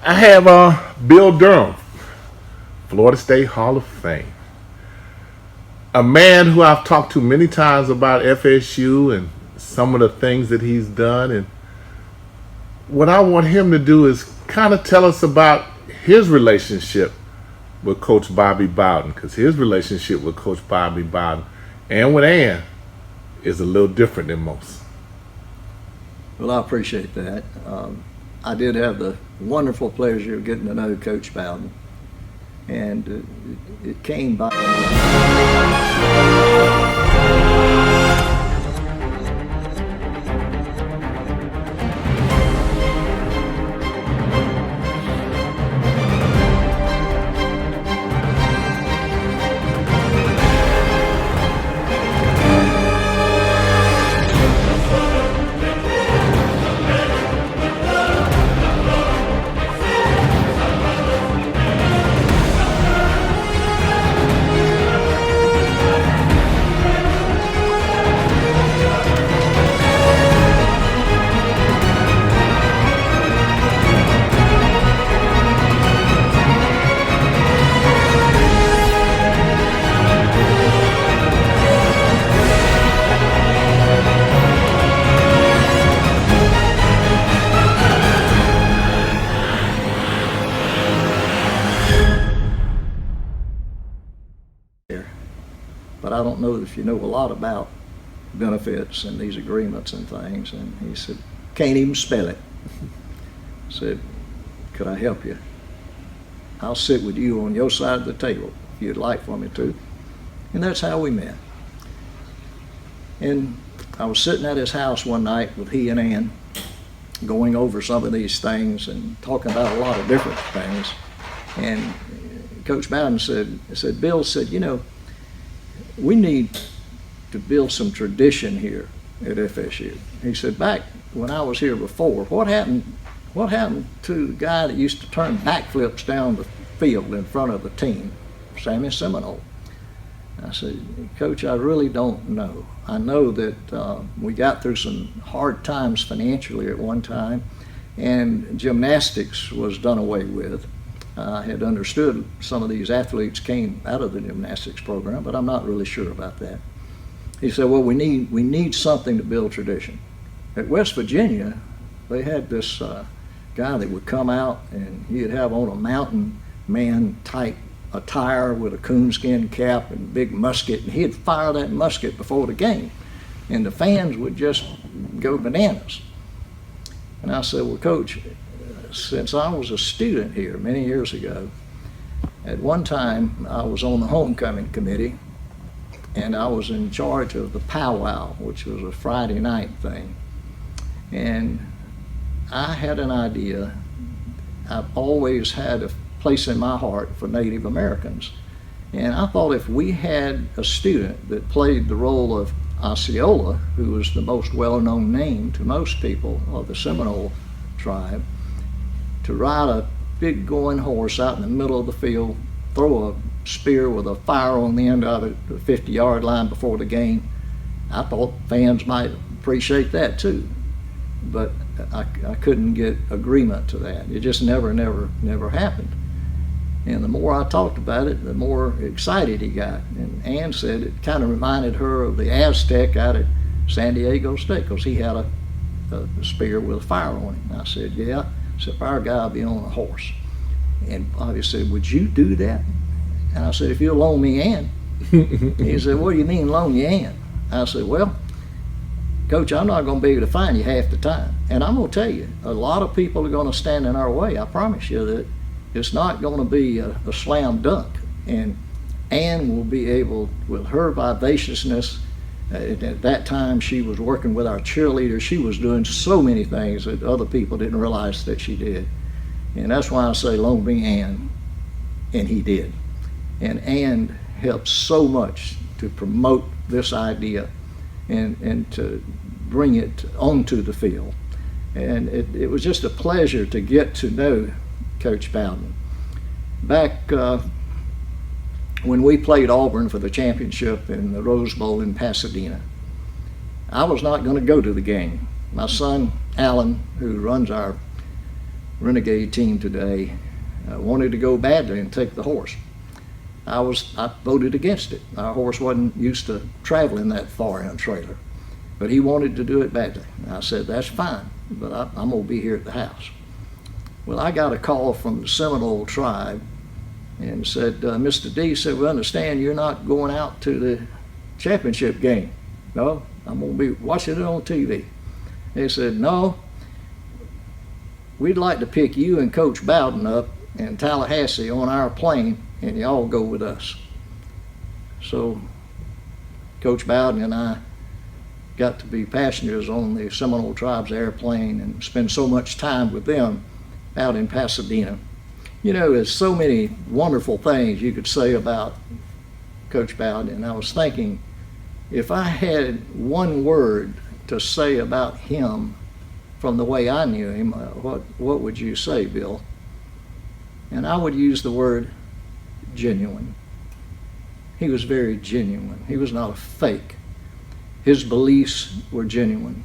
I have Bill Durham, Florida State Hall of Fame. A man who I've talked to many times about FSU and some of the things that he's done. And what I want him to do is kind of tell us about his relationship with Coach Bobby Bowden, because his relationship with Coach Bobby Bowden and with Ann is a little different than most. Well, I appreciate that. I did have the wonderful pleasure of getting to know Coach Bowden, and it came by. But I don't know if you know a lot about benefits and these agreements and things. And he said, can't even spell it. I said, could I help you? I'll sit with you on your side of the table if you'd like for me to. And that's how we met. And I was sitting at his house one night with he and Ann, going over some of these things and talking about a lot of different things. And Coach Bowden said, Bill said, you know, we need to build some tradition here at FSU. He said, back when I was here before, what happened to the guy that used to turn backflips down the field in front of the team, Sammy Seminole? I said, Coach, I really don't know. I know that we got through some hard times financially at one time, and gymnastics was done away with. I had understood some of these athletes came out of the gymnastics program, but I'm not really sure about that. He said, well, we need something to build tradition. At West Virginia, they had this guy that would come out and he'd have on a mountain man type attire with a coonskin cap and big musket, and he'd fire that musket before the game, and the fans would just go bananas. And I said, well, Coach, since I was a student here many years ago, at one time I was on the homecoming committee, and I was in charge of the powwow, which was a Friday night thing. And I had an idea. I've always had a place in my heart for Native Americans. And I thought if we had a student that played the role of Osceola, who was the most well-known name to most people of the Seminole tribe, to ride a big going horse out in the middle of the field, throw a spear with a fire on the end of it, the 50-yard line before the game, I thought fans might appreciate that too. But I couldn't get agreement to that. It just never happened. And the more I talked about it, the more excited he got. And Ann said it kind of reminded her of the Aztec out at San Diego State, because he had a spear with a fire on it. And I said, yeah. Except our guy will be on a horse. And Bobby said, would you do that? And I said, if you'll loan me Ann. He said, what do you mean loan you Ann? I said, well, Coach, I'm not going to be able to find you half the time. And I'm going to tell you, a lot of people are going to stand in our way. I promise you that it's not going to be a slam dunk. And Ann will be able, with her vivaciousness, at that time she was working with our cheerleaders. She was doing so many things that other people didn't realize that she did. And that's why I say loan me Ann, and he did. And Ann helped so much to promote this idea and to bring it onto the field. And it was just a pleasure to get to know Coach Bowden. Back when we played Auburn for the championship in the Rose Bowl in Pasadena, I was not going to go to the game. My son, Alan, who runs our Renegade team today wanted to go badly and take the horse. I voted against it. Our horse wasn't used to traveling that far in a trailer, but he wanted to do it badly. And I said, that's fine, but I'm gonna be here at the house. Well, I got a call from the Seminole tribe and said, Mr. D said, we understand you're not going out to the championship game. No, I'm gonna be watching it on TV. They said, no, we'd like to pick you and Coach Bowden up in Tallahassee on our plane and y'all go with us. So Coach Bowden and I got to be passengers on the Seminole Tribe's airplane and spend so much time with them out in Pasadena. You know, there's so many wonderful things you could say about Coach Bowden, and I was thinking, if I had one word to say about him from the way I knew him, what would you say, Bill? And I would use the word genuine. He was very genuine. He was not a fake. His beliefs were genuine.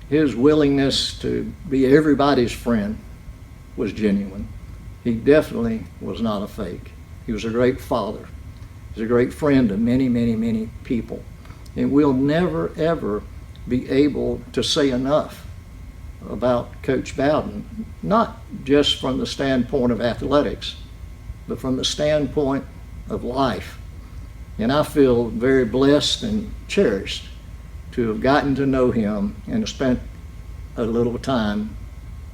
His willingness to be everybody's friend was genuine. He definitely was not a fake. He was a great father. He was a great friend to many, many, many people. And we'll never, ever be able to say enough about Coach Bowden, not just from the standpoint of athletics, but from the standpoint of life. And I feel very blessed and cherished to have gotten to know him and spent a little time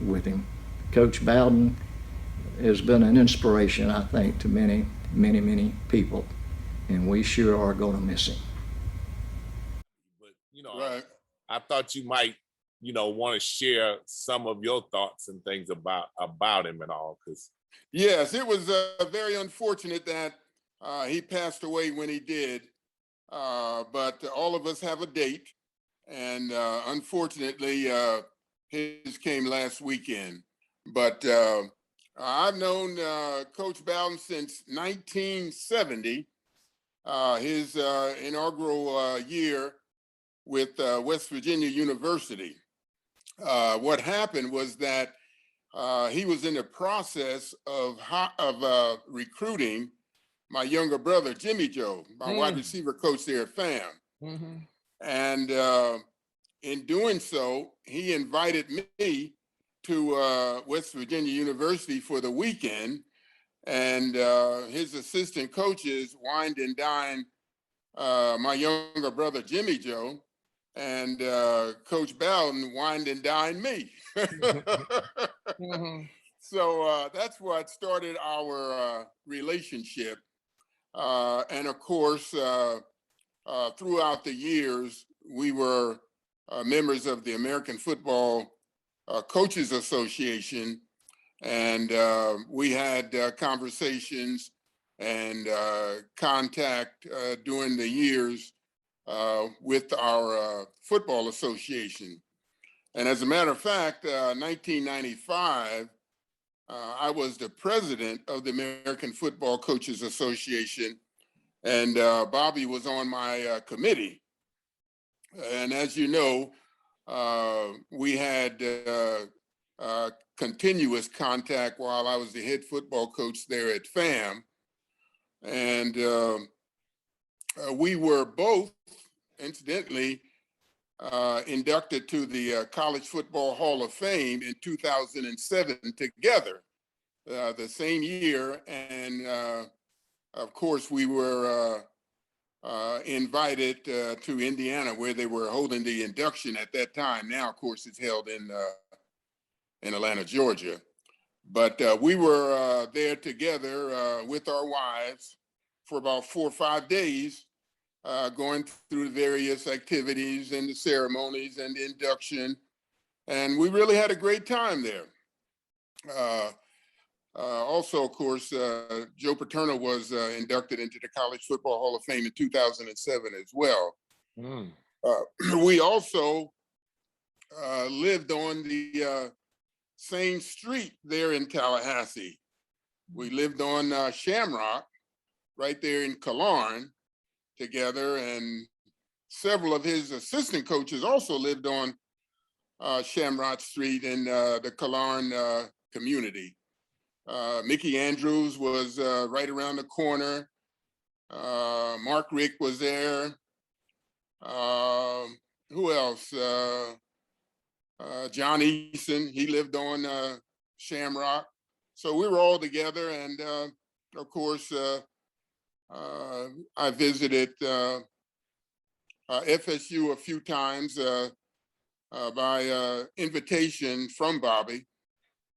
with him. Coach Bowden has been an inspiration, I think, to many, many, many people, and we sure are going to miss him. But, right. I thought you might, want to share some of your thoughts and things about him and all, because. Yes, it was very unfortunate that he passed away when he did, but all of us have a date, and unfortunately, his came last weekend. But I've known Coach Bowden since 1970, his inaugural year with West Virginia University. What happened was that he was in the process of recruiting my younger brother, Jimmy Joe, my wide receiver coach there at FAM. Mm-hmm. And in doing so, he invited me to West Virginia University for the weekend. And his assistant coaches wined and dined my younger brother, Jimmy Joe, and Coach Bowden wined and dined me. Mm-hmm. So that's what started our relationship. And of course, throughout the years, we were members of the American Football Coaches Association, and we had conversations and contact during the years with our football association. And as a matter of fact, 1995, I was the president of the American Football Coaches Association, and Bobby was on my committee. And as you know, we had continuous contact while I was the head football coach there at FAM. And we were both, incidentally, inducted to the College Football Hall of Fame in 2007 together, the same year. And of course, we were invited to Indiana, where they were holding the induction at that time. Now, of course, it's held in Atlanta, Georgia. But we were there together with our wives for about 4 or 5 days, going through the various activities and the ceremonies and the induction. And we really had a great time there. Also, of course, Joe Paterno was inducted into the College Football Hall of Fame in 2007 as well. Mm. We also lived on the same street there in Tallahassee. We lived on Shamrock, right there in Killearn, together, and several of his assistant coaches also lived on Shamrock Street in the Killearn community. Mickey Andrews was right around the corner. Mark Rick was there. Who else? John Eason, he lived on Shamrock. So we were all together, and of course, I visited FSU a few times by invitation from Bobby,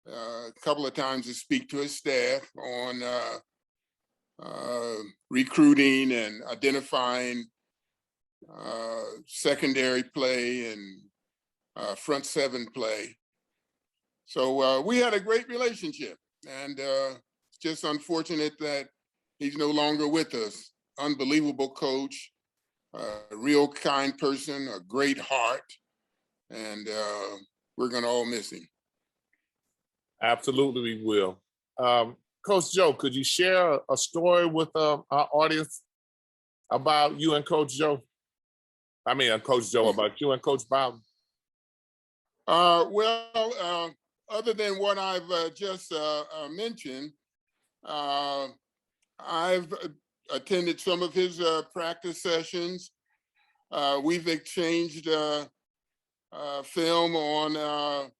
a couple of times to speak to his staff on recruiting and identifying secondary play and front seven play. So we had a great relationship, and it's just unfortunate that he's no longer with us. Unbelievable coach, a real kind person, a great heart, and we're gonna all miss him. Absolutely, we will. Coach Joe, could you share a story with our audience about you and Coach Joe? I mean, Coach Joe, about you and Coach Bowden. Well, other than what I've just mentioned, I've attended some of his practice sessions. We've exchanged film on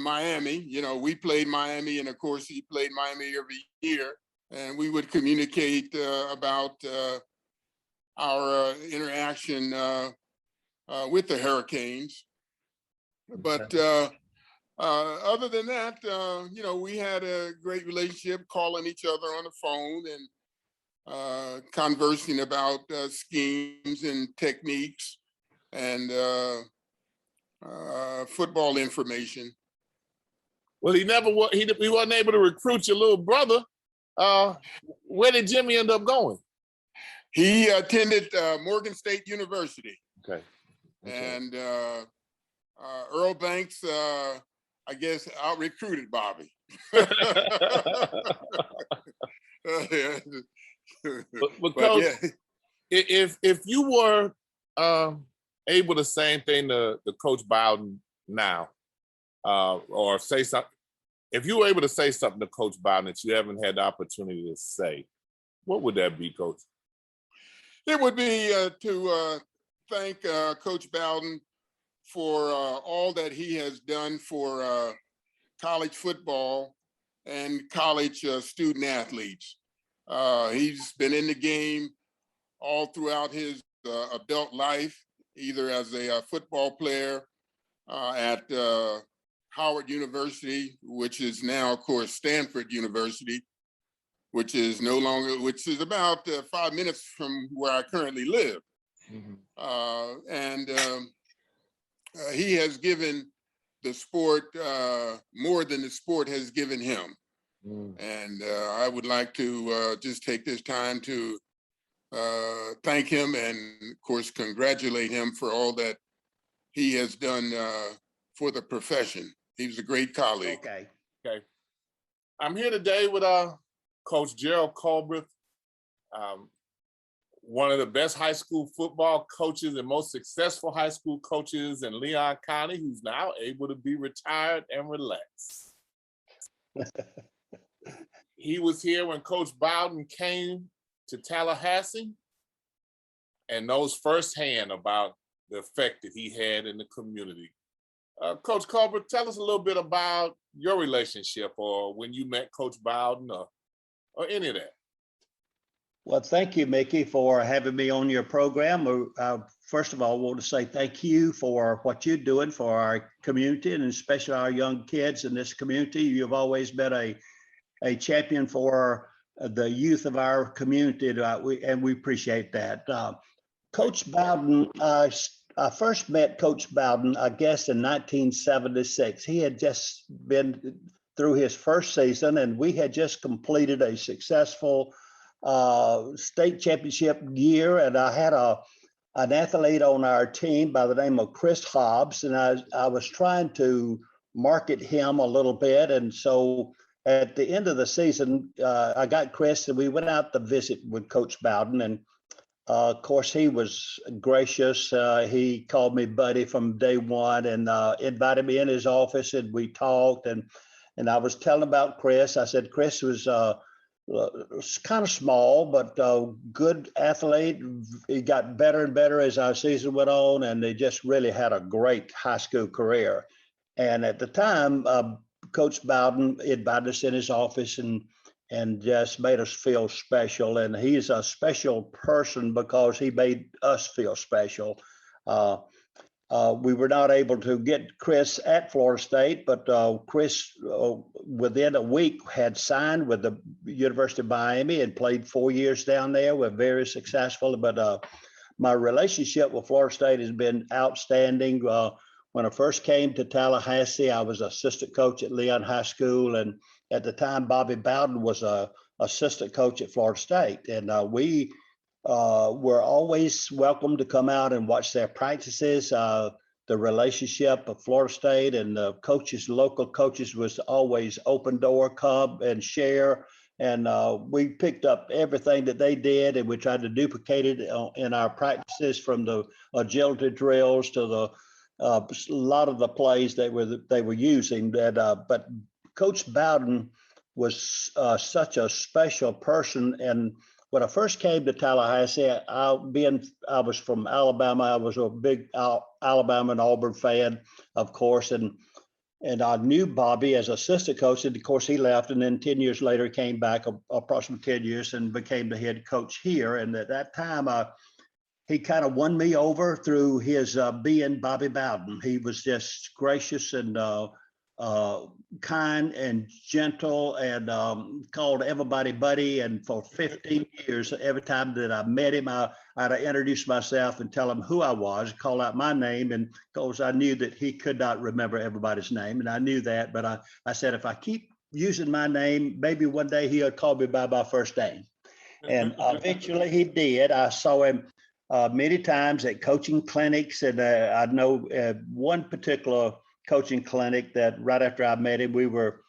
Miami. You know, we played Miami, and of course he played Miami every year, and we would communicate about our interaction with the Hurricanes. But other than that, you know, we had a great relationship, calling each other on the phone and conversing about schemes and techniques and football information. Well, he wasn't able to recruit your little brother. Where did Jimmy end up going? He attended Morgan State University. Okay. And Earl Banks, I guess, out-recruited Bobby. But Coach, yeah. if you were able to say anything to Coach Bowden now, or say something, if you were able to say something to Coach Bowden that you haven't had the opportunity to say, what would that be, Coach? It would be to thank Coach Bowden for all that he has done for college football and college student athletes. He's been in the game all throughout his adult life, either as a football player at Howard University, which is now, of course, Stanford University, which is about 5 minutes from where I currently live. Mm-hmm. And he has given the sport more than the sport has given him. Mm. And I would like to just take this time to thank him and, of course, congratulate him for all that he has done for the profession. He was a great colleague. Okay. I'm here today with Coach Gerald Culbreth, one of the best high school football coaches and most successful high school coaches in Leon County, who's now able to be retired and relax. He was here when Coach Bowden came to Tallahassee and knows firsthand about the effect that he had in the community. Coach Culbreth, tell us a little bit about your relationship, or when you met Coach Bowden, or any of that. Well, thank you, Mickey, for having me on your program. First of all, I want to say thank you for what you're doing for our community, and especially our young kids in this community. You've always been a champion for the youth of our community, and we appreciate that. Coach Bowden, I first met Coach Bowden, I guess, in 1976. He had just been through his first season, and we had just completed a successful state championship year, and I had an athlete on our team by the name of Chris Hobbs, and I was trying to market him a little bit, and so at the end of the season, I got Chris, and we went out to visit with Coach Bowden, and Of course, he was gracious. He called me buddy from day one and invited me in his office, and we talked. And I was telling about Chris. I said Chris was kind of small, but good athlete. He got better and better as our season went on, and they just really had a great high school career. And at the time, Coach Bowden invited us in his office and just made us feel special. And he's a special person because he made us feel special. We were not able to get Chris at Florida State, but Chris, within a week, had signed with the University of Miami and played 4 years down there. We're very successful, but my relationship with Florida State has been outstanding. When I first came to Tallahassee, I was assistant coach at Leon High School, and at the time, Bobby Bowden was a assistant coach at Florida State, and we were always welcome to come out and watch their practices. The relationship of Florida State and the coaches, local coaches, was always open door, come and share. And we picked up everything that they did, and we tried to duplicate it in our practices, from the agility drills to the a lot of the plays they were using. But Coach Bowden was such a special person. And when I first came to Tallahassee, I was from Alabama. I was a big Alabama and Auburn fan, of course, and I knew Bobby as assistant coach. And of course, he left, and then 10 years later, came back, approximately 10 years, and became the head coach here. And at that time, he kind of won me over through his being Bobby Bowden. He was just gracious and kind and gentle, and called everybody buddy. And for 15 years, every time that I met him, I'd introduce myself and tell him who I was, call out my name, and because I knew that he could not remember everybody's name, and I knew that. But I said, if I keep using my name, maybe one day he'll call me by my first name. And eventually he did. I saw him many times at coaching clinics, and I know one particular coaching clinic that right after I met him, we were,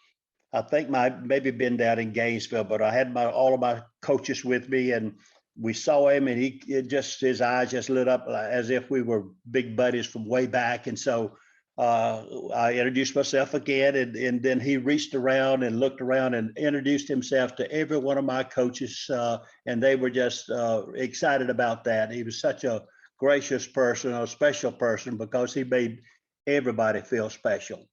I think maybe been down in Gainesville, but I had all of my coaches with me, and we saw him, and his eyes just lit up as if we were big buddies from way back. And so I introduced myself again, and then he reached around and looked around and introduced himself to every one of my coaches, and they were just excited about that. He was such a gracious person, a special person, because he made everybody feel special.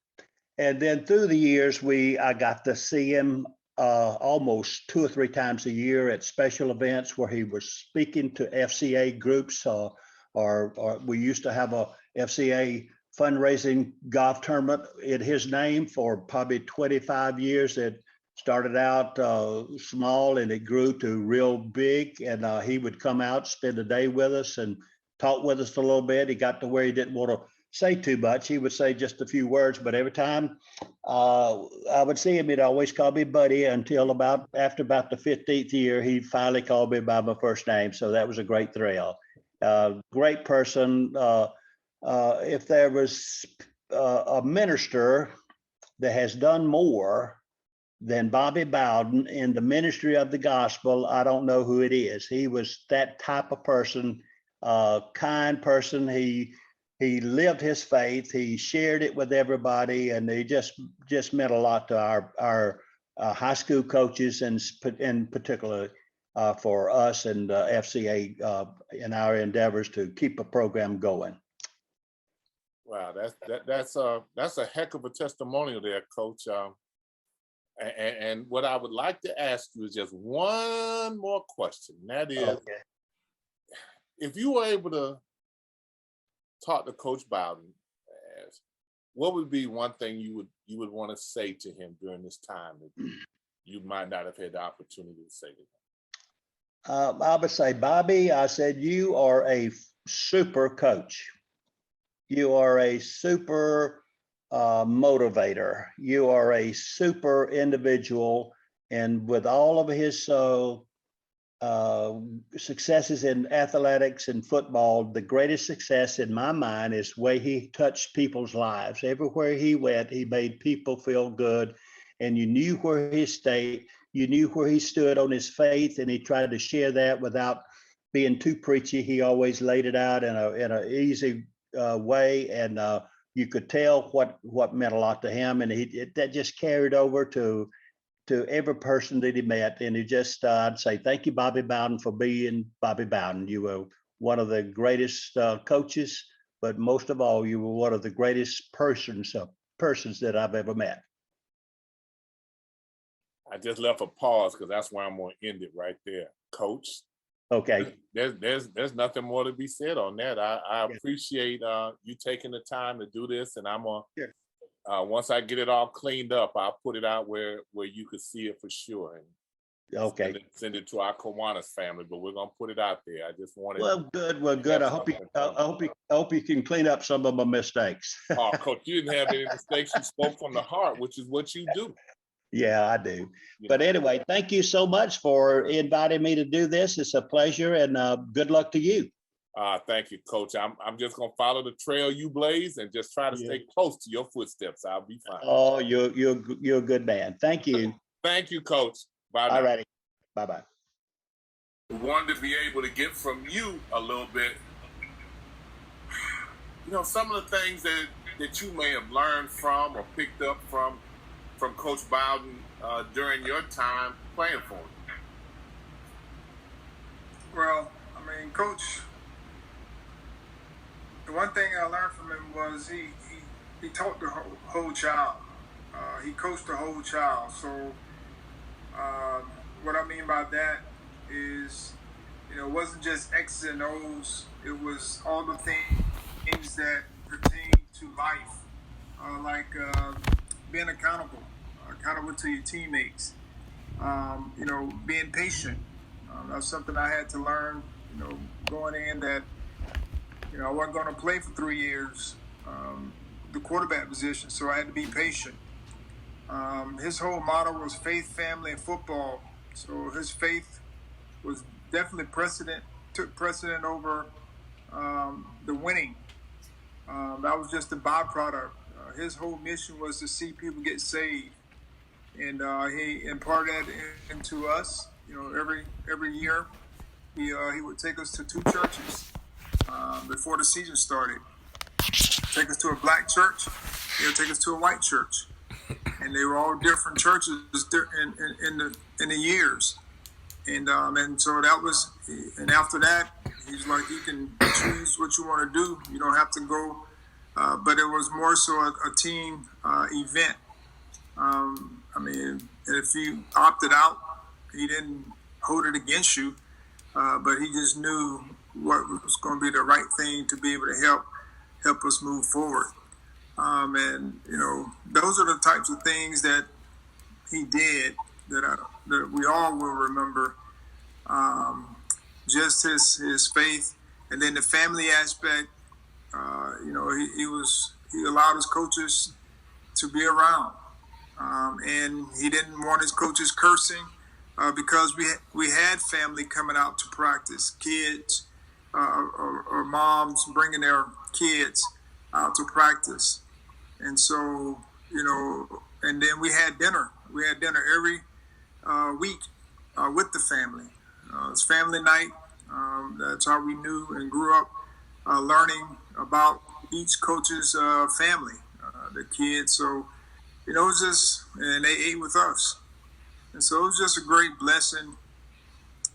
And then through the years, I got to see him almost 2 or 3 times a year at special events where he was speaking to FCA groups, or we used to have a FCA fundraising golf tournament in his name for probably 25 years. It started out small, and it grew to real big. And he would come out, spend a day with us, and talk with us a little bit. He got to where he didn't want to say too much. He would say just a few words, but every time I would see him, he'd always call me buddy, until after about the 15th year, he finally called me by my first name. So that was a great thrill. Great person. If there was a minister that has done more than Bobby Bowden in the ministry of the gospel, I don't know who it is. He was that type of person, kind person. He lived his faith. He shared it with everybody, and he just meant a lot to our high school coaches, and in particular for us and FCA in our endeavors to keep a program going. Wow, that's a heck of a testimonial there, Coach. And what I would like to ask you is just one more question. And that is, okay, if you were able to talk to Coach Bowden, what would be one thing you would want to say to him during this time that you might not have had the opportunity to say to him? I would say, Bobby, I said, you are a super coach. You are a super motivator. You are a super individual. And with all of his successes in athletics and football, the greatest success in my mind is the way he touched people's lives. Everywhere he went, he made people feel good. And you knew where he stayed. You knew where he stood on his faith, and he tried to share that without being too preachy. He always laid it out in a easy way, and you could tell what meant a lot to him, and that just carried over to every person that he met. And he just, I'd say, thank you, Bobby Bowden, for being Bobby Bowden. You were one of the greatest coaches, but most of all, you were one of the greatest persons that I've ever met. I just left a pause because that's where I'm going to end it right there, Coach. Okay. There's nothing more to be said on that. I appreciate you taking the time to do this, and I'm gonna once I get it all cleaned up, I'll put it out where you could see it for sure. And Okay. Send it to our Kiwanis family, but we're gonna put it out there. I just wanted. Well, good. I hope you can clean up some of my mistakes. Oh, Coach, you didn't have any mistakes. You spoke from the heart, which is what you do. Yeah, I do. But anyway, thank you so much for inviting me to do this. It's a pleasure, and good luck to you. Thank you, Coach. I'm just gonna follow the trail you blaze and just try to stay close to your footsteps. I'll be fine. Oh, you're a good man. Thank you. Thank you, Coach. Bye. All righty. Bye-bye. We wanted to be able to get from you a little bit, some of the things that you may have learned from or picked up from Coach Bowden during your time playing for him. Well, I mean, Coach, the one thing I learned from him was he taught the whole child. He coached the whole child. So what I mean by that is, it wasn't just X's and O's. It was all the things that pertain to life, like being accountable to your teammates, being patient. That's something I had to learn, going in that, I wasn't going to play for 3 years, the quarterback position, so I had to be patient. His whole motto was faith, family, and football. So his faith was definitely took precedent over the winning. That was just a byproduct. His whole mission was to see people get saved. And he imparted that into us. Every year he would take us to 2 churches before the season started. Take us to a black church. He would take us to a white church, and they were all different churches in the years. And so that was. And after that, he's like, you can choose what you want to do. You don't have to go. But it was more so a team event. If you opted out, he didn't hold it against you, but he just knew what was going to be the right thing to be able to help us move forward. Those are the types of things that he did that we all will remember. Just his faith, and then the family aspect. He allowed his coaches to be around. And he didn't want his coaches cursing because we had family coming out to practice, kids or moms bringing their kids out to practice. And so, and then we had dinner. We had dinner every week with the family. It's family night. That's how we knew and grew up learning about each coach's family, the kids. So, it was just, and they ate with us. And so it was just a great blessing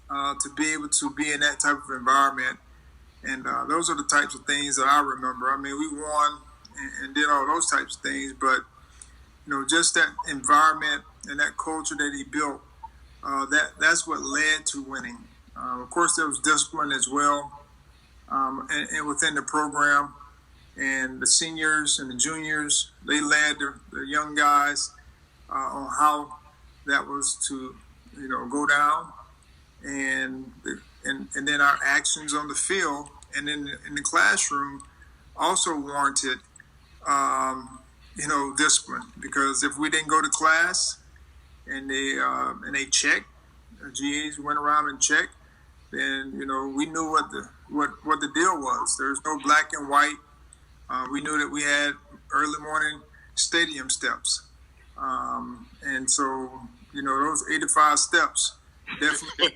to be able to be in that type of environment. And those are the types of things that I remember. I mean, we won and did all those types of things, but, just that environment and that culture that he built, that's what led to winning. Of course, there was discipline as well, and within the program. And the seniors and the juniors, they led the young guys on how that was to, go down, and then our actions on the field and in the classroom also warranted, discipline. Because if we didn't go to class and they checked, GAs went around and checked, then we knew what the deal was. There's no black and white. We knew that we had early morning stadium steps. And so, those 85 steps definitely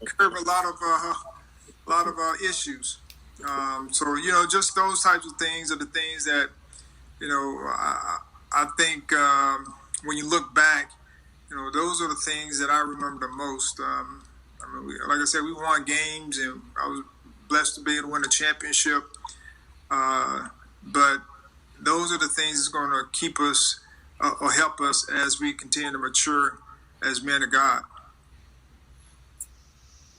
curb a lot of issues. So just those types of things are the things that I think when you look back, those are the things that I remember the most. Like I said, we won games, and I was blessed to be able to win a championship. But those are the things that's going to keep us or help us as we continue to mature as men of God.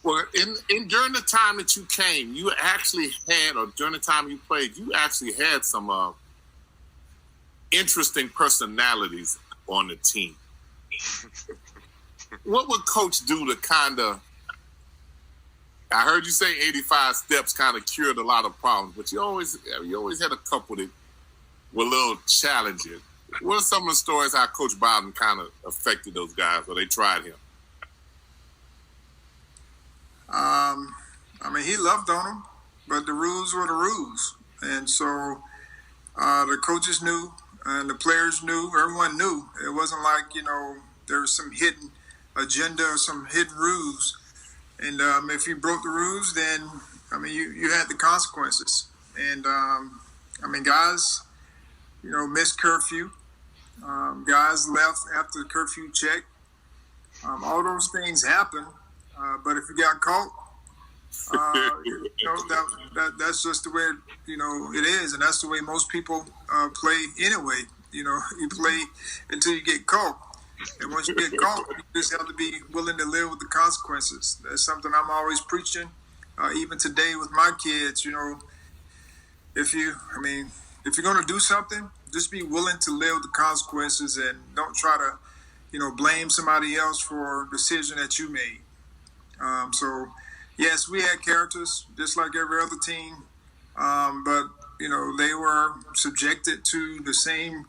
Well, in during the time that you came, you actually had, or during the time you played, you actually had some interesting personalities on the team. What would Coach do to kind of? I heard you say 85 steps kind of cured a lot of problems, but you always had a couple that were a little challenging. What are some of the stories how Coach Bowden kind of affected those guys, or they tried him? He loved on them, but the rules were the rules, and so the coaches knew, and the players knew. Everyone knew. It wasn't like there was some hidden agenda or some hidden rules. And if you broke the rules, then you had the consequences. And guys, missed curfew. Guys left after the curfew check. All those things happen. But if you got caught, that's just the way it is, and that's the way most people play anyway. You play until you get caught. And once you get caught, you just have to be willing to live with the consequences. That's something I'm always preaching, even today with my kids. If you're going to do something, just be willing to live with the consequences, and don't try to, blame somebody else for a decision that you made. So, yes, we had characters just like every other team, but they were subjected to the same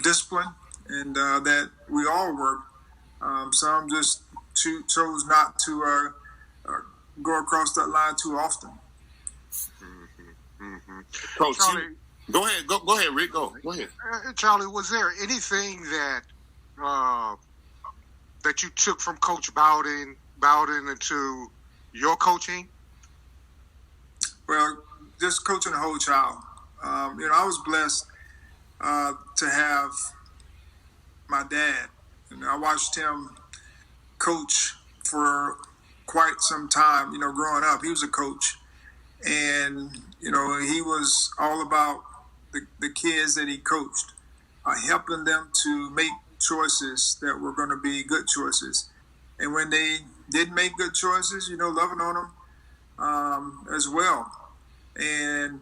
discipline. And that we all work. Some just chose not to go across that line too often. Coach, Charlie, go ahead, Rick. Go ahead. Charlie, was there anything that that you took from Coach Bowden into your coaching? Well, just coaching the whole child. I was blessed to have my dad, and I watched him coach for quite some time. Growing up, he was a coach, and he was all about the kids that he coached, helping them to make choices that were going to be good choices, and when they didn't make good choices, loving on them as well. And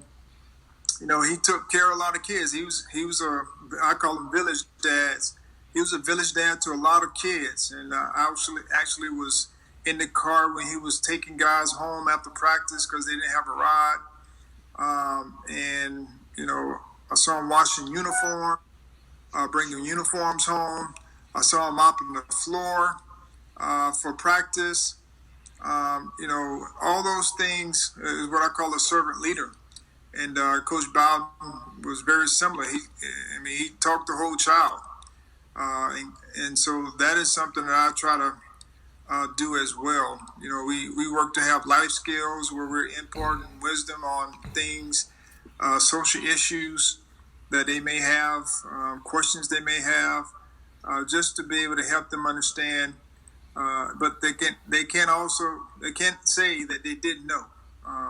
he took care of a lot of kids. He was I call them village dads. He was a village dad to a lot of kids, and I actually was in the car when he was taking guys home after practice because they didn't have a ride. And I saw him washing uniform, bringing uniforms home. I saw him mopping the floor for practice. All those things is what I call a servant leader. And Coach Bowden was very similar. He taught the whole child. And so that is something that I try to do as well. We work to have life skills where we're imparting wisdom on things, social issues that they may have, questions they may have, just to be able to help them understand. But they can't say that they didn't know.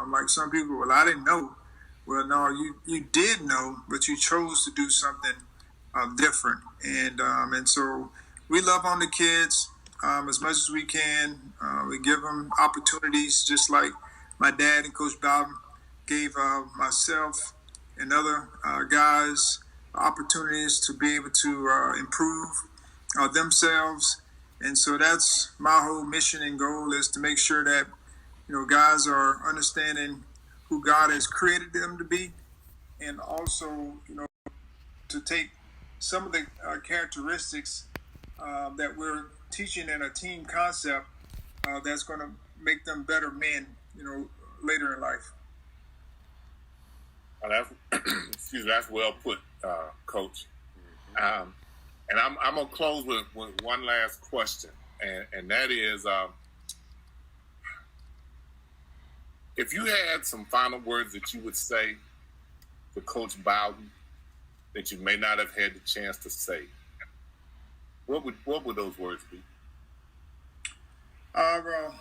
Like some people, well, I didn't know. Well, no, you did know, but you chose to do something different. And so we love on the kids as much as we can. We give them opportunities, just like my dad and Coach Bowden gave myself and other guys opportunities to be able to improve themselves. And so that's my whole mission and goal, is to make sure that guys are understanding who God has created them to be, and also to take some of the characteristics that we're teaching in a team concept that's going to make them better men, later in life. Excuse me, that's well put, Coach. And I'm gonna close with one last question, and that is, if you had some final words that you would say to Coach Bowden that you may not have had the chance to say, what would those words be? Well,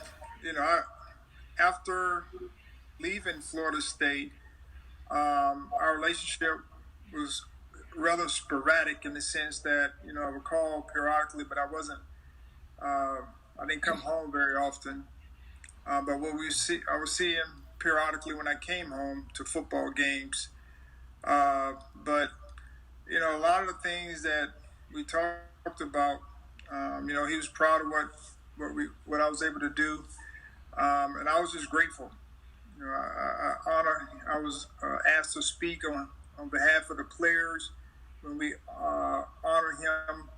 after leaving Florida State, our relationship was rather sporadic in the sense that, I would call periodically, but I didn't come home very often. But I would see him periodically when I came home to football games. But, a lot of the things that we talked about, he was proud of what I was able to do. And I was just grateful. I was asked to speak on behalf of the players when we honored him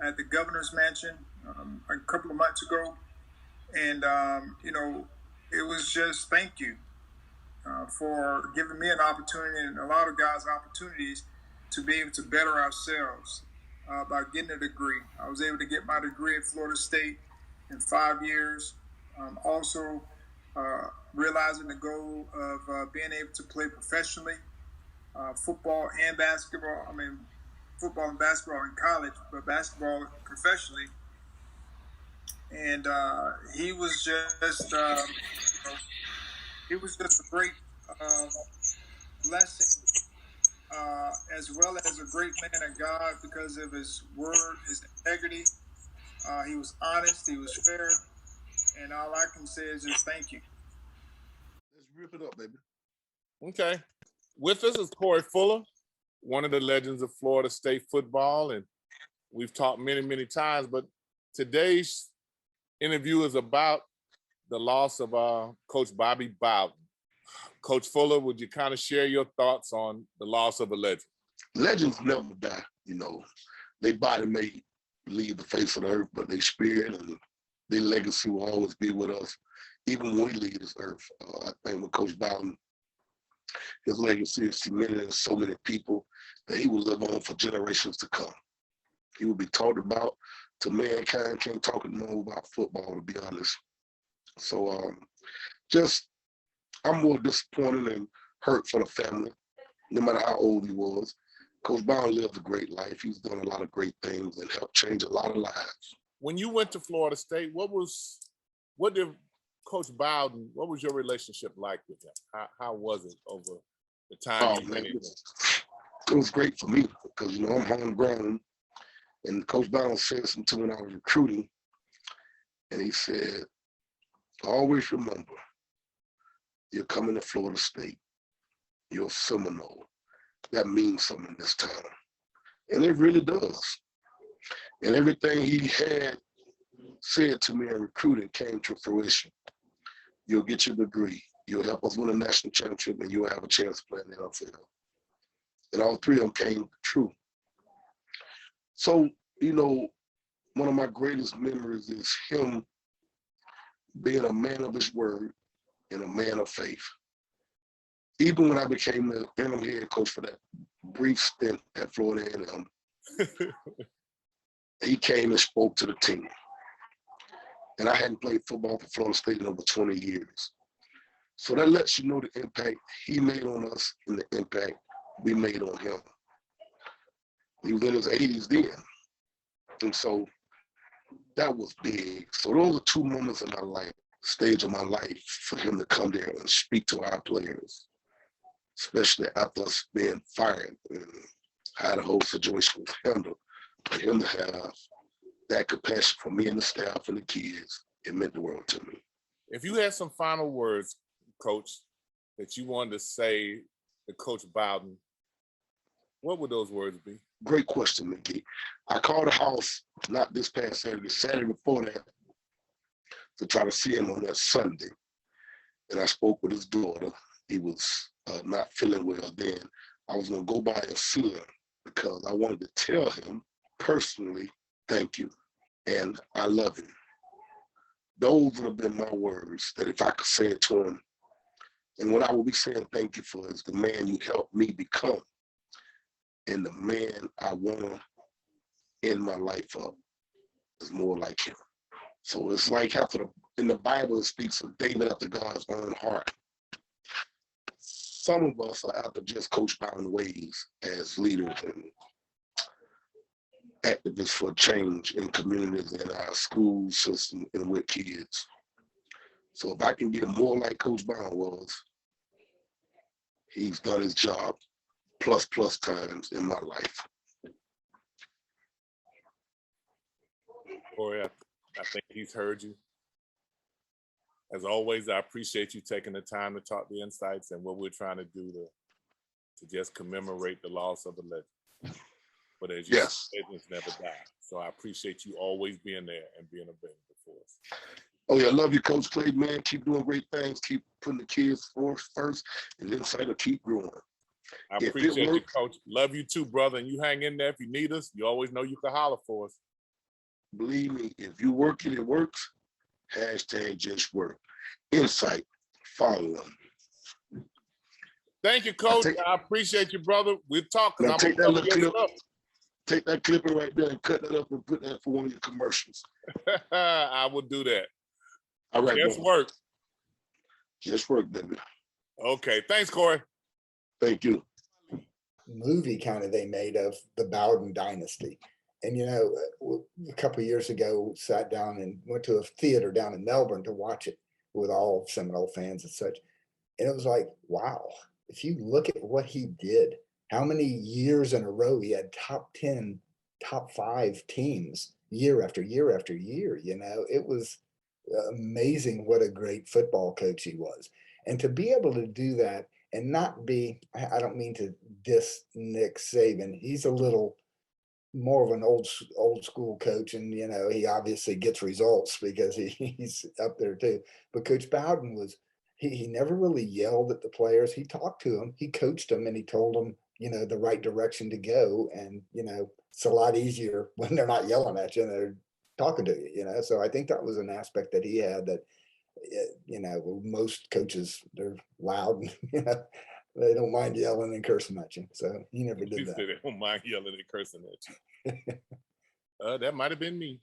at the governor's mansion a couple of months ago. And, it was just thank you for giving me an opportunity and a lot of guys opportunities to be able to better ourselves by getting a degree. I was able to get my degree at Florida State in 5 years. Also, realizing the goal of being able to play professionally, football and basketball. Football and basketball in college, but basketball professionally. And he was just a great blessing, as well as a great man of God because of his word, his integrity. He was honest, he was fair, and all I can say is just thank you. Let's rip it up, baby. Okay. With us is Corey Fuller, one of the legends of Florida State football, and we've talked many, many times, but today's interview is about the loss of Coach Bobby Bowden. Coach Fuller, would you kind of share your thoughts on the loss of a legend? Legends never die, Their body may leave the face of the earth, but their spirit and their legacy will always be with us, even when we leave this earth. I think with Coach Bowden, his legacy is cemented in so many people that he will live on for generations to come. He will be talked about till mankind can't talk anymore about football, to be honest. So I'm more disappointed and hurt for the family, no matter how old he was. Coach Bowden lived a great life. He's done a lot of great things and helped change a lot of lives. When you went to Florida State, what did Coach Bowden, what was your relationship like with him? How was it over the time you went in? It was great for me because, I'm homegrown. And Coach Bowden said something to me when I was recruiting. And he said, always remember, you're coming to Florida State. You're a Seminole. That means something this time. And it really does. And everything he had said to me in recruiting came to fruition. You'll get your degree. You'll help us win a national championship, and you'll have a chance to play in the NFL. And all three of them came true. So, one of my greatest memories is him being a man of his word and a man of faith. Even when I became the interim head coach for that brief stint at Florida A&M, he came and spoke to the team. And I hadn't played football for Florida State in over 20 years. So that lets you know the impact he made on us and the impact we made on him. He was in his 80s then. And so that was big. So those are two moments in my life, stage of my life, for him to come there and speak to our players, especially after us being fired and how the whole situation was handled. For him to have that compassion for me and the staff and the kids, it meant the world to me. If you had some final words, Coach, that you wanted to say to Coach Bowden, what would those words be? Great question, Mickey. I called the house not this past Saturday, Saturday before that, to try to see him on that Sunday. And I spoke with his daughter. He was not feeling well then. I was going to go by and see him because I wanted to tell him personally, thank you, and I love him. Those would have been my words, that if I could say it to him. And what I will be saying thank you for is the man you helped me become and the man I want to end my life up is more like him. So it's like in the Bible, it speaks of David after God's own heart. Some of us are after just Coach Bowden ways as leaders and activists for change in communities and our school system and with kids. So if I can get more like Coach Bowden was, he's done his job plus times in my life. Corey, I think he's heard you. As always, I appreciate you taking the time to talk the insights and what we're trying to do to just commemorate the loss of a legend. But as you Yes. said, legends never die. So I appreciate you always being there and being available for us. Oh yeah, I love you, Coach Clay, man. Keep doing great things. Keep putting the kids first, and INSiiGHTS will keep growing. I If appreciate it you, works, Coach. Love you too, brother. And you hang in there. If you need us, you always know you can holler for us. believe me, if you work it, it works. Hashtag just work. INSiiGHTS, follow them. Thank you, Coach. I appreciate you, brother. We'll talk. Now I'm take gonna that cover little your clip. stuff. Take that clipper right there and cut that up and put that for one of your commercials. I will do that. All right, Just brother. work. Just work, baby. Okay. Thanks, Corey. Thank you. Movie kind of they made of the Bowden dynasty. And, you know, a couple of years ago, sat down and went to a theater down in Melbourne to watch it with all Seminole fans and such. And it was like, wow, if you look at what he did, how many years in a row he had top 10, top 5 teams year after year after year, you know, it was amazing what a great football coach he was. And to be able to do that and not be, I don't mean to diss Nick Saban, he's a little more of an old school coach, and you know he obviously gets results because he's up there too. But Coach Bowden was he never really yelled at the players. He talked to them, he coached them, and he told them the right direction to go. And it's a lot easier when they're not yelling at you and they're talking to you. So I think that was an aspect that he had that most coaches, they're loud and they don't mind yelling and cursing at you. So he never did He that. said they don't mind yelling and cursing at you. That might have been me.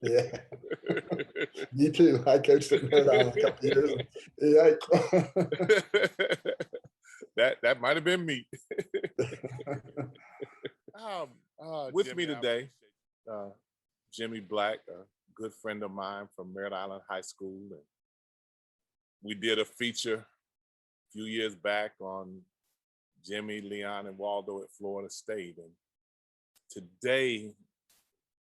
Yeah. Me too. I coached at Rhode Island a couple years. Yeah. that might have been me. With Jimmy, me today, Jimmy Black, a good friend of mine from Merritt Island High School. And we did a feature a few years back on Jimmy, Leon, and Waldo at Florida State. And today,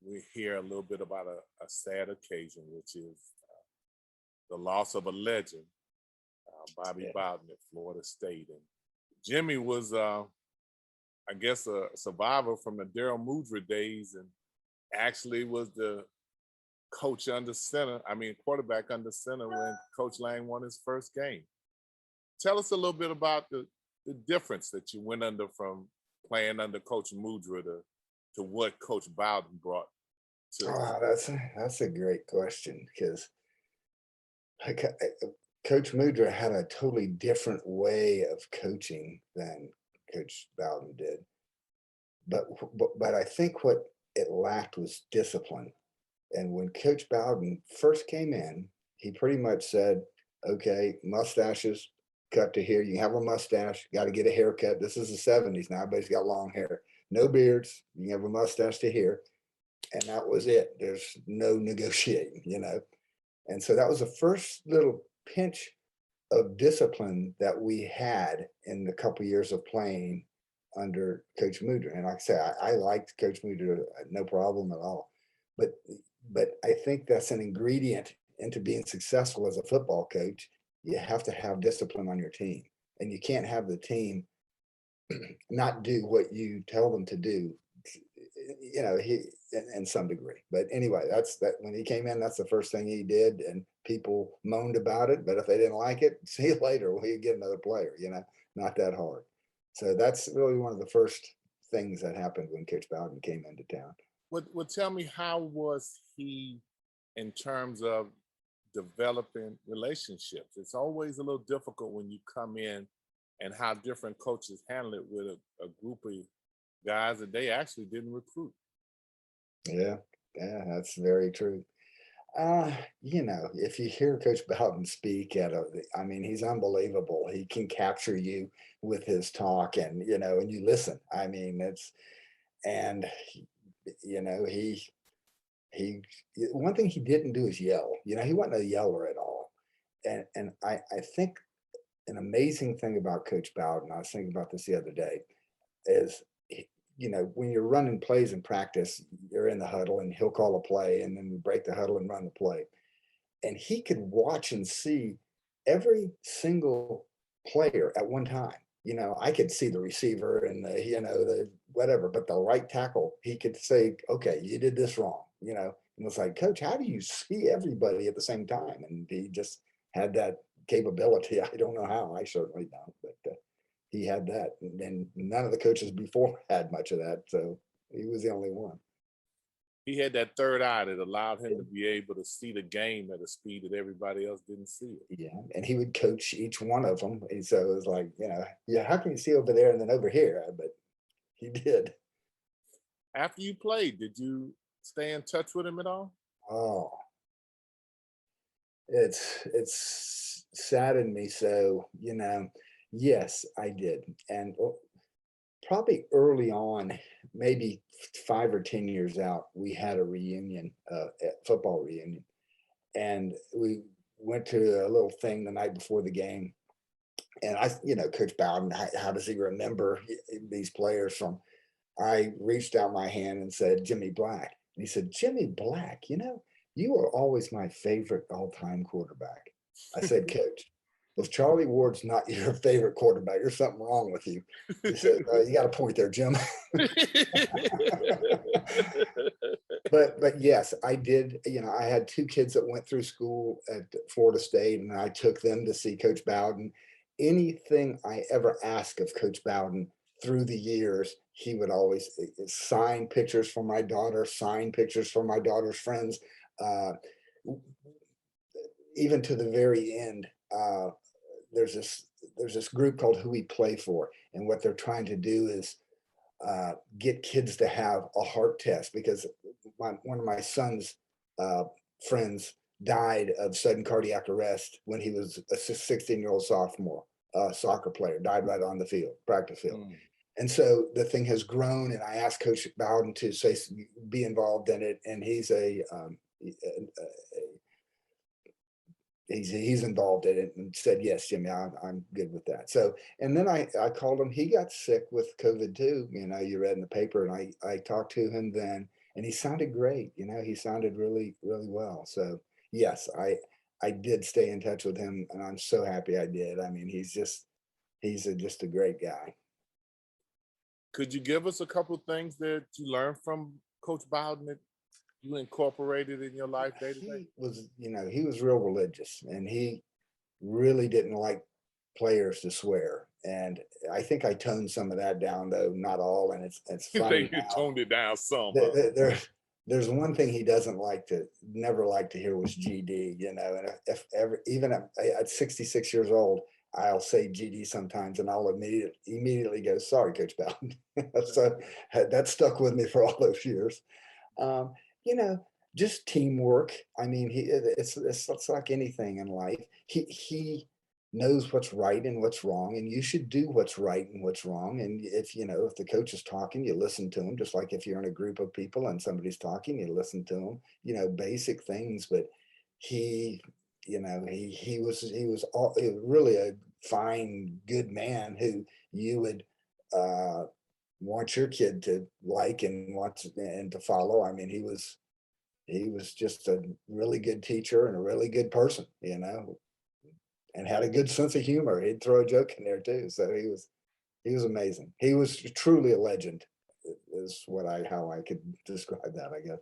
we hear a little bit about a sad occasion, which is the loss of a legend, Bobby Bowden at Florida State. And Jimmy was, I guess, a survivor from the Durham days, and actually was the quarterback under center when Coach Lang won his first game. Tell us a little bit about the difference that you went under from playing under Coach Mudra to what Coach Bowden brought to. Oh, that's a great question, because Coach Mudra had a totally different way of coaching than Coach Bowden did. But I think what it lacked was discipline. And when Coach Bowden first came in, he pretty much said, okay, mustaches cut to here. You can have a mustache, got to get a haircut. This is the 70s now. Everybody's got long hair. No beards. You can have a mustache to here. And that was it. There's no negotiating, And so that was the first little pinch of discipline that we had in the couple years of playing under Coach Mudra. And like I say, I liked Coach Mudra, no problem at all. But I think that's an ingredient into being successful as a football coach. You have to have discipline on your team, and you can't have the team not do what you tell them to do, in some degree. But anyway, that's that. When he came in, that's the first thing he did, and people moaned about it. But if they didn't like it, see you later. We'll get another player. Not that hard. So that's really one of the first things that happened when Coach Bowden came into town. Well, tell me, how was he in terms of developing relationships? It's always a little difficult when you come in and how different coaches handle it with a group of guys that they actually didn't recruit. Yeah, yeah, that's very true. If you hear Coach Bowden speak I mean, he's unbelievable. He can capture you with his talk and you listen. I mean, and he, you know, he, one thing he didn't do is yell. He wasn't a yeller at all. And I think an amazing thing about Coach Bowden, I was thinking about this the other day, is when you're running plays in practice, you're in the huddle and he'll call a play and then we break the huddle and run the play. And he could watch and see every single player at one time. I could see the receiver and the whatever, but the right tackle, he could say, okay, you did this wrong, and it's like, Coach, how do you see everybody at the same time? And he just had that capability. I don't know how. I certainly don't, but he had that. And none of the coaches before had much of that. So he was the only one. He had that third eye that allowed him to be able to see the game at a speed that everybody else didn't see it. Yeah, and he would coach each one of them. And so it was like, yeah, how can you see over there and then over here? But he did. After you played, did you stay in touch with him at all? Oh, it's saddened me. So, yes, I did. And probably early on, maybe 5 or 10 years out, we had a reunion, a football reunion. And we went to a little thing the night before the game. And Coach Bowden, how does he remember these players from? I reached out my hand and said, Jimmy Black. And he said, Jimmy Black, you are always my favorite all-time quarterback. I said, Coach, if Charlie Ward's not your favorite quarterback, there's something wrong with you. He said, you got a point there, Jim. But yes, I did. I had 2 kids that went through school at Florida State, and I took them to see Coach Bowden. Anything I ever asked of Coach Bowden through the years, he would always sign pictures for my daughter, sign pictures for my daughter's friends. Even to the very end, there's this group called Who We Play For, and what they're trying to do is get kids to have a heart test, because one of my son's friends died of sudden cardiac arrest when he was a 16-year-old sophomore soccer player, died right on the field, practice field. And so the thing has grown, and I asked Coach Bowden to be involved in it, and he's he's involved in it and said, yes, Jimmy, I'm good with that. So, and then I called him. He got sick with COVID too. You read in the paper, and I talked to him then, and he sounded great. He sounded really, really well. So yes, I did stay in touch with him, and I'm so happy I did. I mean, he's just a great guy. Could you give us a couple of things that you learned from Coach Bowden that you incorporated in your life day to day? He was real religious, and he really didn't like players to swear. And I think I toned some of that down, though not all. And it's funny. You toned it down some. There's one thing he never liked to hear was GD. And if ever, even at 66 years old, I'll say GD sometimes, and I'll immediately go, sorry, Coach Bowden. So that stuck with me for all those years. Just teamwork. I mean, it's like anything in life. He knows what's right and what's wrong, and you should do what's right and what's wrong. And if the coach is talking, you listen to him, just like if you're in a group of people and somebody's talking, you listen to him, basic things. But he was really a fine, good man who you would want your kid to like and to follow. I mean, he was just a really good teacher and a really good person, and had a good sense of humor. He'd throw a joke in there too. So he was amazing. He was truly a legend, is how I could describe that, I guess.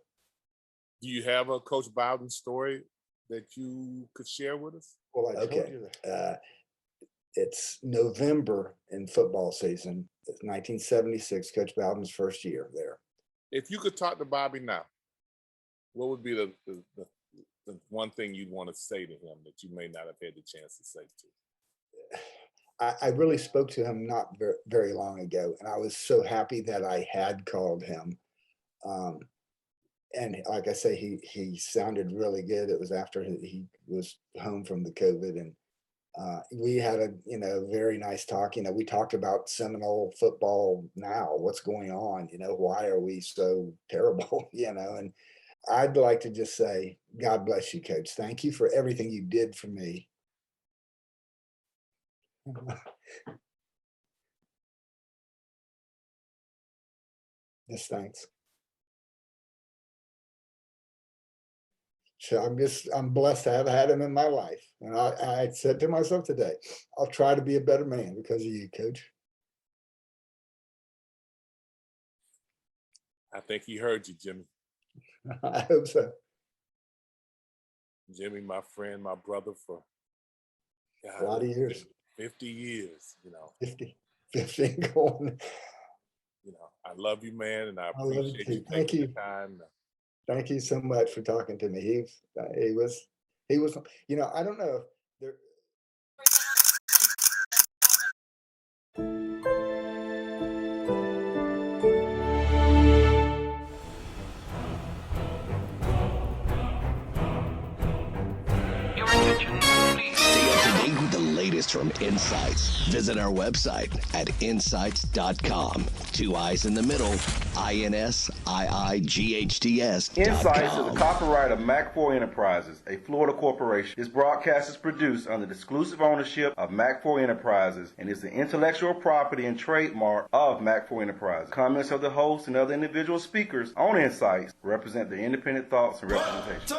Do you have a Coach Bowden story that you could share with us? Well, I told you that. It's November in football season. It's 1976, Coach Bowden's first year there. If you could talk to Bobby now, what would be the one thing you'd want to say to him that you may not have had the chance to say to? I really spoke to him not very long ago, and I was so happy that I had called him. and like I say, he sounded really good. It was after he was home from the COVID, and we had a very nice talk. We talked about Seminole football now, what's going on, why are we so terrible, and I'd like to just say, God bless you, Coach. Thank you for everything you did for me. Yes, thanks. So I'm blessed to have had him in my life. And I said to myself today, I'll try to be a better man because of you, Coach. I think he heard you, Jimmy. I hope so. Jimmy, my friend, my brother for a lot of years. 50 years, 50 going. I love you, man, and I love appreciate you Thank taking you. the time. Thank you so much for talking to me. He was, I don't know if there. Stay up to date with the latest from INSiiGHTS. Visit our website at INSiiGHTS.com. 2 I's in the middle, INSiiGHTS.com. INSiiGHTS is a copyright of Mac4 Enterprises, a Florida corporation. This broadcast is produced under the exclusive ownership of Mac4 Enterprises and is the intellectual property and trademark of Mac4 Enterprises. Comments of the host and other individual speakers on INSiiGHTS represent their independent thoughts and representation.